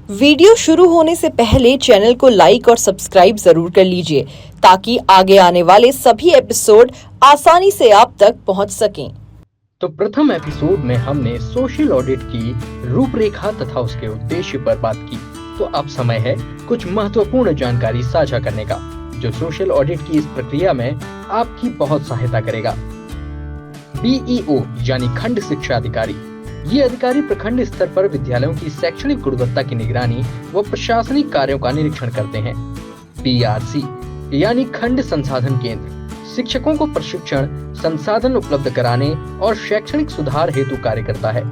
Video शुरू होने से पहले चैनल को लाइक और सब्सक्राइब जरूर कर लीजिए ताकि आगे आने वाले सभी एपिसोड आसानी से आप तक पहुंच सकें। तो प्रथम एपिसोड में हमने सोशल ऑडिट की रूपरेखा तथा उसके उद्देश्य पर बात की। तो अब समय है कुछ महत्वपूर्ण जानकारी साझा करने का, जो सोशल ऑडिट की इस प्रक्रिया में आपकी बहुत सहायता करेगा। BEO यानी खंड शिक्षा अधिकारी। ये अधिकारी प्रखंड स्तर पर विद्यालयों की शैक्षणिक गुणवत्ता की निगरानी व प्रशासनिक कार्यों का निरीक्षण करते हैं। PRC यानी खंड संसाधन केंद्र, शिक्षकों को प्रशिक्षण, संसाधन उपलब्ध कराने और शैक्षणिक सुधार हेतु कार्य करता है।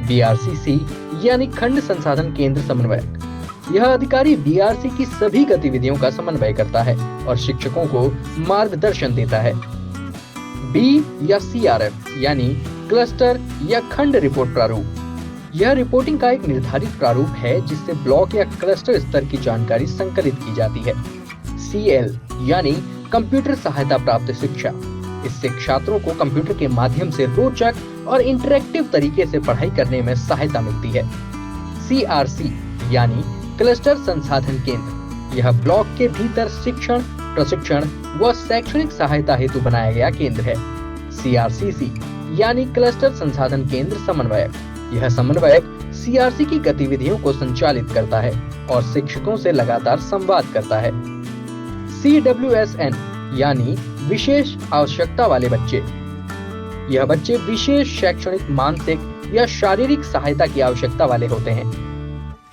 BRCC यानी खंड संसाधन केंद्र समन्वयक। यह अधिकारी BRC की सभी गतिविधियों का समन्वय करता है और शिक्षकों को मार्गदर्शन देता है। B या CRF यानी क्लस्टर या खंड रिपोर्ट प्रारूप। यह रिपोर्टिंग का एक निर्धारित प्रारूप है जिससे ब्लॉक या क्लस्टर स्तर की जानकारी संकलित की जाती है। CL यानी कंप्यूटर सहायता प्राप्त शिक्षा। इससे छात्रों को कंप्यूटर के माध्यम से रोचक और इंटरेक्टिव तरीके से पढ़ाई करने में सहायता मिलती है। CRC यानी क्लस्टर संसाधन केंद्र। यह ब्लॉक के भीतर शिक्षण, प्रशिक्षण व शैक्षणिक सहायता हेतु बनाया गया केंद्र है। CRCC यानी क्लस्टर संसाधन केंद्र समन्वयक। यह समन्वयक CRC की गतिविधियों को संचालित करता है और शिक्षकों से लगातार संवाद करता है। CWSN यानी विशेष आवश्यकता वाले बच्चे। यह बच्चे विशेष शैक्षणिक, मानसिक या शारीरिक सहायता की आवश्यकता वाले होते हैं।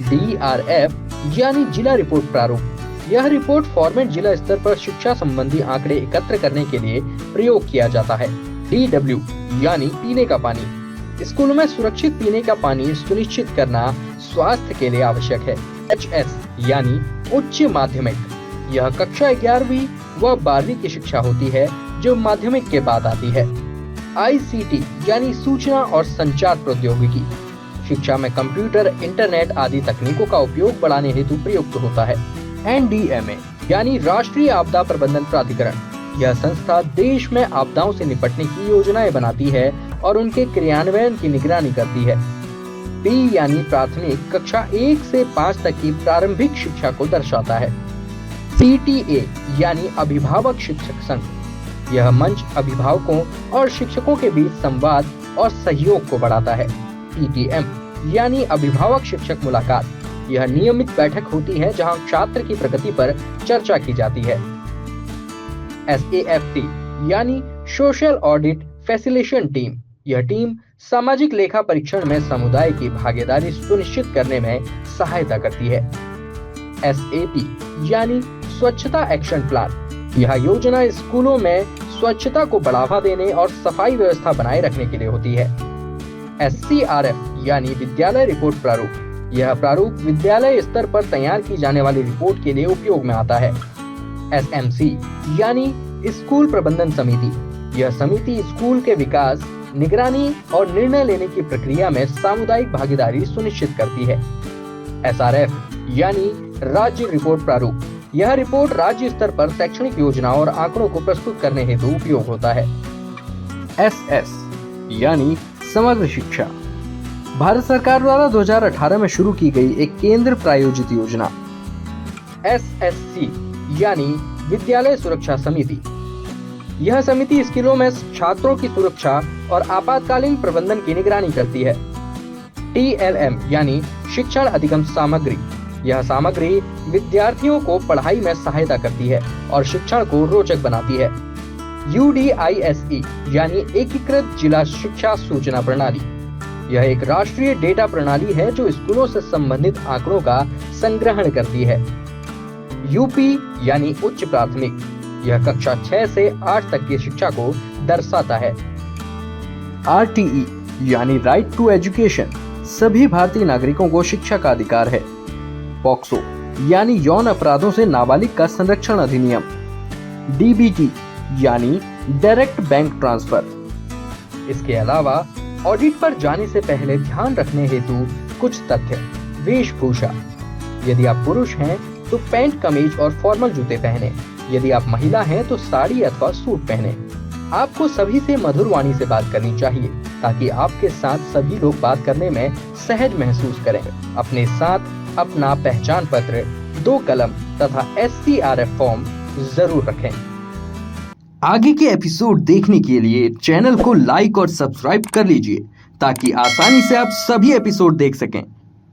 DRF यानी जिला रिपोर्ट प्रारूप। यह रिपोर्ट फॉर्मेट जिला स्तर पर शिक्षा संबंधी आंकड़े एकत्र करने के लिए प्रयोग किया जाता है। DW यानी पीने का पानी। स्कूलों में सुरक्षित पीने का पानी सुनिश्चित करना स्वास्थ्य के लिए आवश्यक है। HS यानी उच्च माध्यमिक। यह कक्षा 11वीं व 12वीं की शिक्षा होती है जो माध्यमिक के बाद आती है। ICT यानी सूचना और संचार प्रौद्योगिकी। शिक्षा में कंप्यूटर, इंटरनेट आदि तकनीकों का उपयोग बढ़ाने हेतु प्रयुक्त होता है। NDMA यानी राष्ट्रीय आपदा प्रबंधन प्राधिकरण। यह संस्था देश में आपदाओं से निपटने की योजनाएं बनाती है और उनके क्रियान्वयन की निगरानी करती है। P यानी प्राथमिक, कक्षा 1 से 5 तक की प्रारंभिक शिक्षा को दर्शाता है। PTA यानी अभिभावक शिक्षक संघ। यह मंच अभिभावकों और शिक्षकों के बीच संवाद और सहयोग को बढ़ाता है। PTM यानी अभिभावक शिक्षक मुलाकात। यह नियमित बैठक होती है जहां छात्र की प्रगति पर चर्चा की जाती है। SAFT यानी सोशल ऑडिट फैसिलिटेशन टीम। यह टीम सामाजिक लेखा परीक्षण में समुदाय की भागीदारी सुनिश्चित करने में सहायता करती है। SAP यानी स्वच्छता एक्शन प्लान। यह योजना स्कूलों में स्वच्छता को बढ़ावा देने और सफाई व्यवस्था बनाए रखने के लिए होती है। SCRF यानी विद्यालय रिपोर्ट प्रारूप। यह प्रारूप विद्यालय स्तर पर तैयार की जाने वाली रिपोर्ट के लिए उपयोग में आता है। SMC यानी स्कूल प्रबंधन समिति। यह समिति स्कूल के विकास, निगरानी और निर्णय लेने की प्रक्रिया में सामुदायिक भागीदारी सुनिश्चित करती है। SRF यानी राज्य रिपोर्ट प्रारूप। यह रिपोर्ट राज्य स्तर पर शैक्षणिक योजनाओं और आंकड़ों को प्रस्तुत करने हेतु उपयोग होता है। SS यानी समग्र शिक्षा। भारत सरकार द्वारा 2018 में शुरू की गई एक केंद्र प्रायोजित योजना। SSC यानी विद्यालय सुरक्षा समिति। यह समिति स्कूलों में छात्रों की सुरक्षा और आपातकालीन प्रबंधन की निगरानी करती है। TLM यानी शिक्षण अधिगम सामग्री। यह सामग्री विद्यार्थियों को पढ़ाई में सहायता करती है और शिक्षण को रोचक बनाती है। UDISE यानी एकीकृत जिला शिक्षा सूचना प्रणाली। यह एक राष्ट्रीय डेटा प्रणाली है जो स्कूलों से संबंधित आंकड़ों का संग्रहण करती है। UP यानी उच्च प्राथमिक। यह कक्षा 6 से 8 तक की शिक्षा को दर्शाता है। RTE यानी राइट टू एजुकेशन। सभी भारतीय नागरिकों को शिक्षा का अधिकार है। POCSO यानी यौन अपराधों से नाबालिग का संरक्षण अधिनियम। DBT यानी डायरेक्ट बैंक ट्रांसफर। इसके अलावा ऑडिट पर जाने से पहले ध्यान रखने हेतु कुछ तथ्य। वेशभूषा। यदि आप पुरुष हैं तो पैंट, कमीज और फॉर्मल जूते पहने। यदि आप महिला हैं तो साड़ी अथवा सूट पहने। आपको सभी से मधुर वाणी से बात करनी चाहिए ताकि आपके साथ सभी लोग बात करने में सहज महसूस करें। अपने साथ अपना पहचान पत्र, 2 कलम तथा SCRF फॉर्म जरूर रखें। आगे के एपिसोड देखने के लिए चैनल को लाइक और सब्सक्राइब कर लीजिए ताकि आसानी से आप सभी एपिसोड देख सकें।